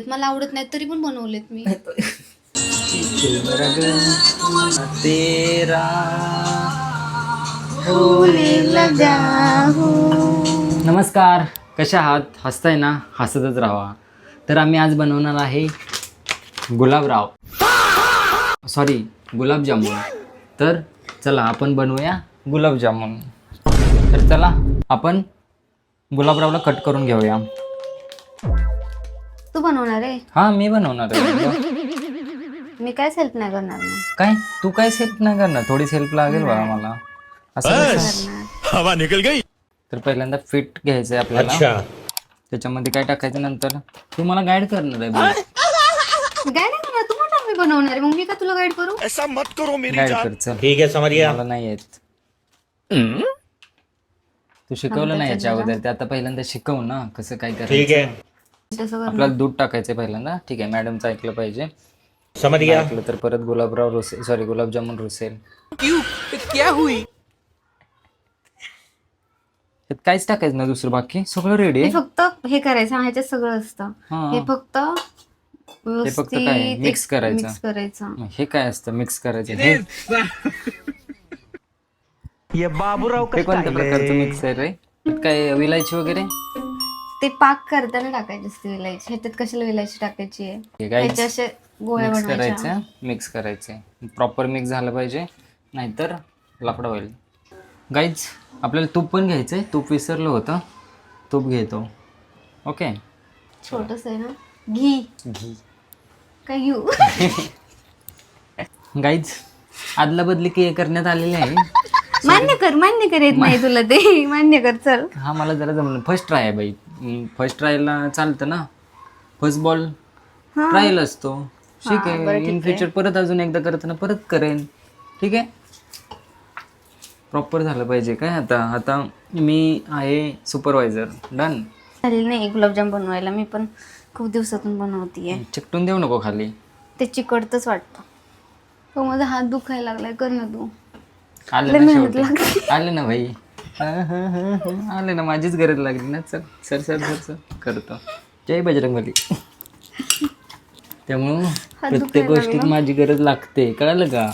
मला आवडत नाही तरी पण बनवलेत मी. तेरा नमस्कार, कशा आहात? हसताय ना? हसतच राहा. तर आम्ही आज बनवणार आहे गुलाबजामुन. तर चला आपण बनवूया गुलाबजामुन. तर चला आपण गुलाबरावला कट करून घेऊया. तू बनवणार आहे? हा, मी बनवणार आहे. मी काय हेल्प नाही करणार मग. काय तू काहीच हेल्प नाही करणार? थोडीच हेल्प लागेल बघा मला. असं करणार. हवा निकल गई. तर पहिल्यांदा फिट घ्यायचं आहे आपल्याला. त्याच्यामध्ये काय टाकायचं नंतर तू मला गाईड करणार आहे. गाईड करणार तू म्हणणार मी बनवणार आहे, मग मी का तुला गाईड करू? ऐसा मत करो मेरी गाईड जान. कर चल. ठीक है, समझ गया. मला नाही येत. तू शिकवलं नाही याच्या अगोदर, ते आता पहिल्यांदा शिकव ना कसं काय ठीक करायचं. है, तसं करणार. आपल्याला दूध टाकायचंय पहिल्यांदा. ठीक आहे, मॅडमचं ऐकलं पाहिजे. समझ गया. ऐकलं तर परत गुलाबजामुन रुसेल. क्या हुई? त्यात काहीच टाकायचं ना दुसरं, बाकी सगळं रेडी हे आहे. फक्त हे करायचं, ह्याच्यात सगळं असतं. हा. हे फक्त हे फक्त काय मिक्स करायचं. मिक्स करायचं. हे काय असतं मिक्स करायचं? हे ये बाबूराव का कोणत्या प्रकारचं मिक्सर रे? त्यात काय विलायची वगैरे? ते पाक करताना टाकायची असते विलायची. ह्याच्यात कशाला विलायची टाकायची आहे? हे guys, ह्याच्या असे गोळ्या मिक्स बनवायच्या. करायचं, मिक्स करायचे. प्रॉपर मिक्स झालं पाहिजे, नाहीतर लफडा होईल. गाईज, आपल्याला तूप पण घ्यायचंय. तूप विसरलं होतं, तूप घेतो. ओके, छोटस आहे ना. घी काय घेऊ? गाईज, आदला बदली की करण्यात आलेली आहे. मान्य कर येत नाही तुला ते. मान्य कर चल. हा, मला जरा जमलं. फर्स्ट ट्राय आहे बाई. फर्स्ट ट्रायला चालतं ना. फर्स्ट बॉल ट्रायल असतो. ठीक बरं, आहे. ठीक इन फ्युचर परत अजून एकदा करताना परत करेन. ठीक आहे, प्रॉपर झालं पाहिजे. काय आता मी आहे सुपरवायझर. डन. झालेलं नाही गुलाबजाम बनवायला. मी पण खूप दिवसातून बनवतीये. चिकटून देऊ नको खाली. ते चिकटतच वाटतं. हो, माझा हात दुखायला लागलाय. कर ना तू. आले लय ना मेहनत शेवटी. आले ना भाई. आले ना, माझीच गरज लागली ना. चल सर सर सर सर करतो. जय बजरंगबली. त्यामुळं प्रत्येक गोष्टीत माझी गरज लागते, कळालं का?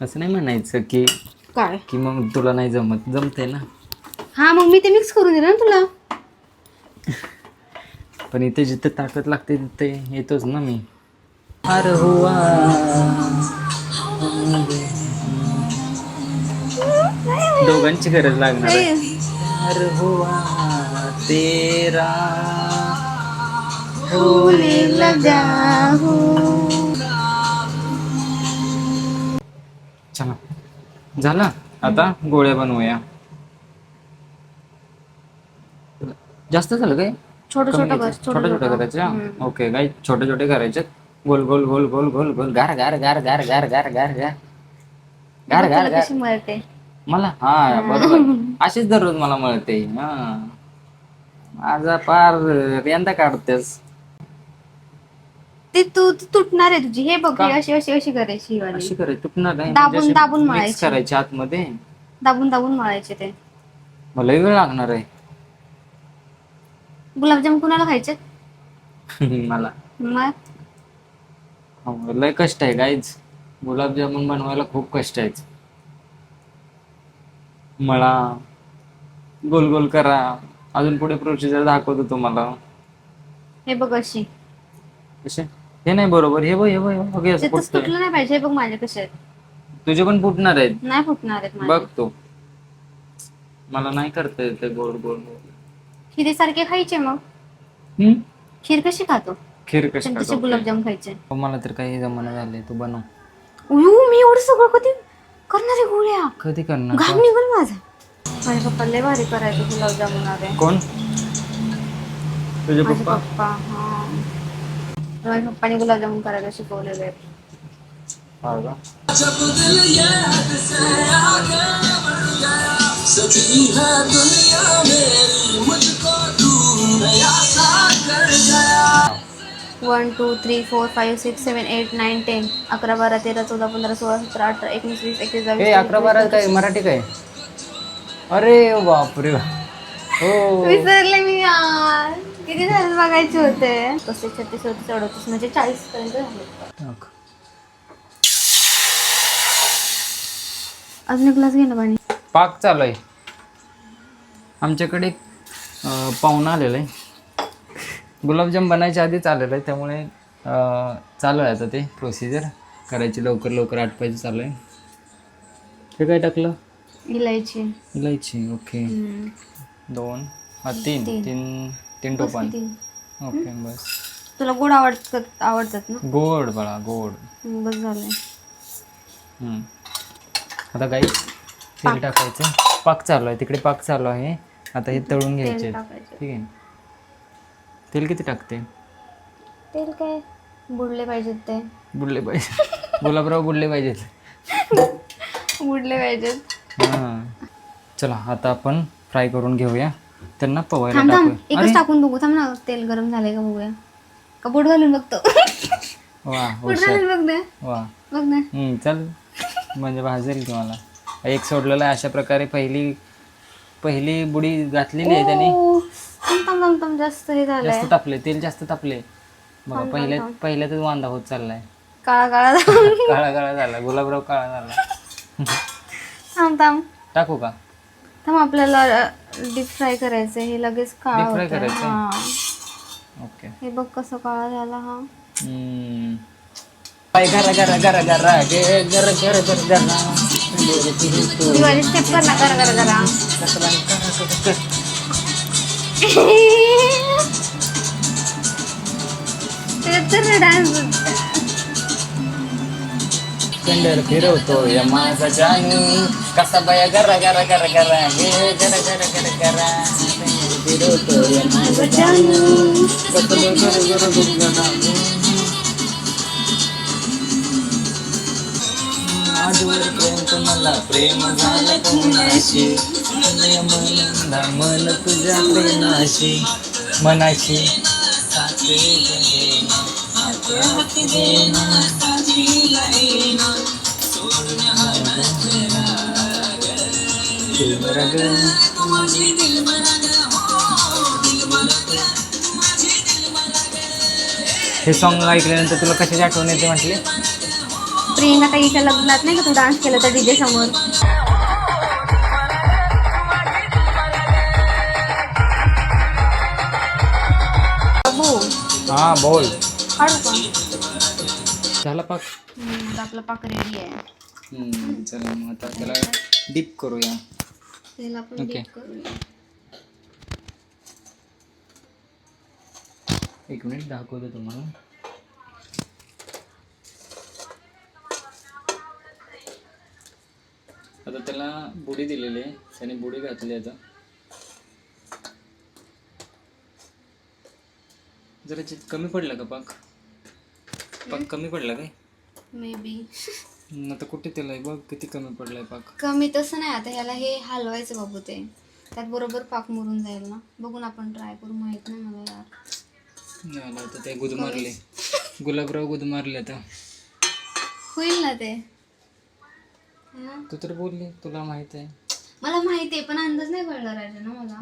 असं नाही म्हणायचं की काय मग तुला नाही जमत. जमते ना. हा, मग मी ते मिक्स करून दिलं ना तुला. पण इथे जिथे ताकद लागते तिथे येतोच ना मी. अरे हुआ दोघांची गरज लागणार आहे. अरे हुआ तेरा होने लगा. चला, झालं. आता गोळ्या बनवूया. जास्त झालं काय? छोटं छोटं कर. छोटे छोटे करायचे. ओके गाई, छोटे छोटे करायचे. गोल गोल गोल गोल गोल गोल. गार गार गार गार गार गार गार गार गार गार गार. कशी मळते मला हा बरोबर अशीच दररोज मला मिळते. हा, माझा पार यंदा काढतेस. ते तू तुटणार आहे तुझी. हे बघ, अशी अशी अशी करायची. ही वाली. अशी करायची तुटणार नाही. दाबून दाबून मिक्स मळायची. करायची आतमध्ये. दाबून दाबून मळायचे ते. मला वेळ लागणार आहे. गुलाबजाम कुणाला खायचे? मला मग लय कष्ट आहे गाईज. गुलाबजामुन बनवायला खूप कष्ट आहेत. मला गोल गोल करा. अजून पुढे प्रोसिजर दाखवतो तुम्हाला. हे बघ अशी. कसे? हे नाही बरोबर. हे बघ हे बघ हे असं ते तसं फुटतंय. तुटलं नाही पाहिजे. हे बघ माझे कसे आहेत. तुझे पण फुटणार आहेत. नाही फुटणार आहेत बघ माझे. तू. मला नाही करता येते गोल गोल. खिरीसारखे खायचे मग. खीर कशी खातो? खीर कशी तसे खातो? गुलाबजाम खायचे. मला तर काही जमाना झाले. तू बनव. मी एवढं सगळं कधी करणार आहे गोळ्या? कधी करणार? घाम निघल माझा. माझ्या पप्पा लय भारी करायचं गुलाबजामुन. अरे कोण? तुझे माझे पप्पा? पप्पा. हा, माझ्या पप्पाने गुलाबजामुन करायला शिकवलेले आहेत. हा का? वन 2 3 4 5 6 7 8 9 10 11 12 13 14 15 16 17 18 19 20 21 22 हे 11 12 काय मराठी काय? अरे बापरे. हो, विसरले मी यार. किती झाले बघायचे होते. 36, 36, 38 म्हणजे 40 पर्यंत झाले. टाक. अजून एक ग्लास घे ना पाणी. पाक चालू आहे आमच्याकडे. पाहुणा आलेला आहे. गुलाबजाम बनायच्या आधीच आलेलं आहे, त्यामुळे चालू आहे आता ते प्रोसिजर करायची. लवकर लवकर आटपायची चालू आहे. हे काय टाकलं? इलायची. इलायची. ओके. 2 3 3 3 टोपण. ओके बस. तुला गोड आवडतात ना? गोड बाळा गोड. बस झालंय. आता काही तेल टाकायचं. पाक चालू आहे तिकडे, पाक चालू आहे. आता हे तळून घ्यायचे. ठीक आहे. तेल किती टाकते? तेल काय बुडले पाहिजेत ते. बुडले पाहिजे. गुलाबराव बुडले पाहिजेत. बुडले पाहिजेत. हां. चला आता आपण फ्राय करून घेऊया. त्यांना पवायला थांब टाकूया. एकच टाकून बघू. थांब ना, तेल गरम झालंय का बघूया. का बोट घालून बघतो. वा बोट घालून बघ ना. वा. बघ ना. चल म्हणजे भाजेल तुम्हाला. एक सोडलेला आहे अशा प्रकारे. पहिली बुडी घातलेली आहे त्याने. थांब जास्त हे झालंय. जास्त तापले, तेल जास्त तापले बघा. पहिल्यातच वांदा होत चाललाय. काळा काळा काळा झाला. गुलाबराव काळा झाला. थांब टाकू का? थांब आपल्याला डीप फ्राय करायचं. हे लगेच काळा Deep fry होतंय. करायचंय? हां. ओके. हे बघ कसं काळा झाला हा. पाय गरा गरा गरा गरा गे गरा गरा गरा गरा. दिवाळी स्टेप कर ना. करा ते डान्स. कंडर फिरवतो या माझा जानू कसा बाया गरा गरा गरा गरा गे गरा गरा गरा गरा. फिरवतो या माझा जानू कसा बाया गरा गरा गरा. आजवर प्रेम मला प्रेम झालं कोणाशी. मन तुझ्या प्रेमाशी मनाशी. हे सॉन्ग ऐकल्यानंतर तुला कशाची आठवण येते म्हटले? प्रियंका ताईच्या लग्नात नाही का तू डान्स केला तर डीजे समोर. हा बोल. काढू का? झाला पाक. आपला पाक रेडी आहे. चला मग आता त्याला डीप करूया. त्याला आपण ओके. dip करूया. 1 मिनिट दाखवतो तुम्हाला. आता त्याला बुडी दिलेली आहे. त्याने बुडी घातली. आता जरा कमी पडला का पाक? पाक कमी पडला काय? May be. आता कुठे त्याला बघ किती कमी पडलाय पाक. कमी तसं नाही. आता ह्याला हे हलवायचं बाबू. ते त्यात बरोबर पाक मुरून जाईल ना. बघून आपण ट्राय करू. माहित नाही मला यार. नाही आता ते गुद मारले. गुलाबराव गुद मारले. आता होईल ना ते. तू तर बोलली तुला माहित आहे. मला माहिती आहे पण अंदाज नाही कळला राहिला ना मला.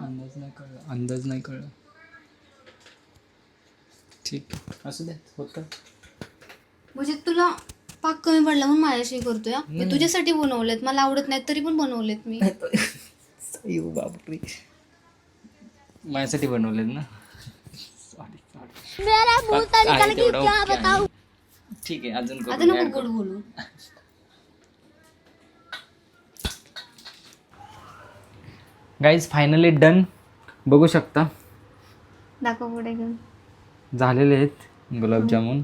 अंदाज नाही कळला. ठीक असू दे. होतं म्हणजे तुला पाक कमी पडला म्हणून माझ्याशी करतोय. मी तुझ्यासाठी बनवलेत. मला आवडत नाही तरी पण बनवलेत मी. बापरे. माझ्यासाठी बनवलेत ना. ठीक आहे. अजून आता नको गोड बोलू. Guys finally done. बघू शकता दाखव पुढे घेऊन. झालेले आहेत गुलाबजामुन.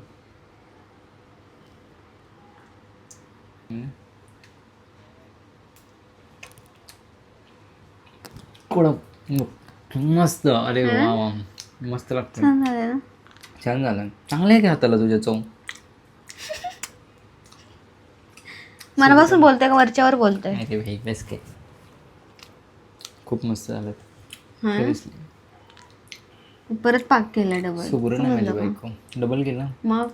मस्त. अरे वा वा मस्त लागतं. छान झालं ना. छान झालं. चांगलं आहे का हाताला तुझ्या चव? मनापासून बोलतोय का वरच्यावर बोलतोय? अरे भाई बस काय. खूप मस्त झालं. परत पाक केला डबल. सुगरण आहे माझी बायको. डबल केला. मग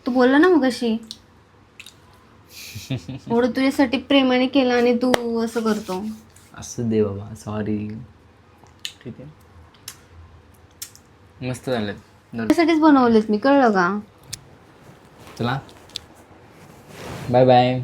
तू बोलला ना मग अशी एवढं तुझ्यासाठी प्रेमाने केलं आणि तू असं करतो. असं दे बाबा. सॉरी. ठीक आहे. मस्त झालेत. त्यासाठीच बनवलेत मी, कळलं का? चला बाय बाय.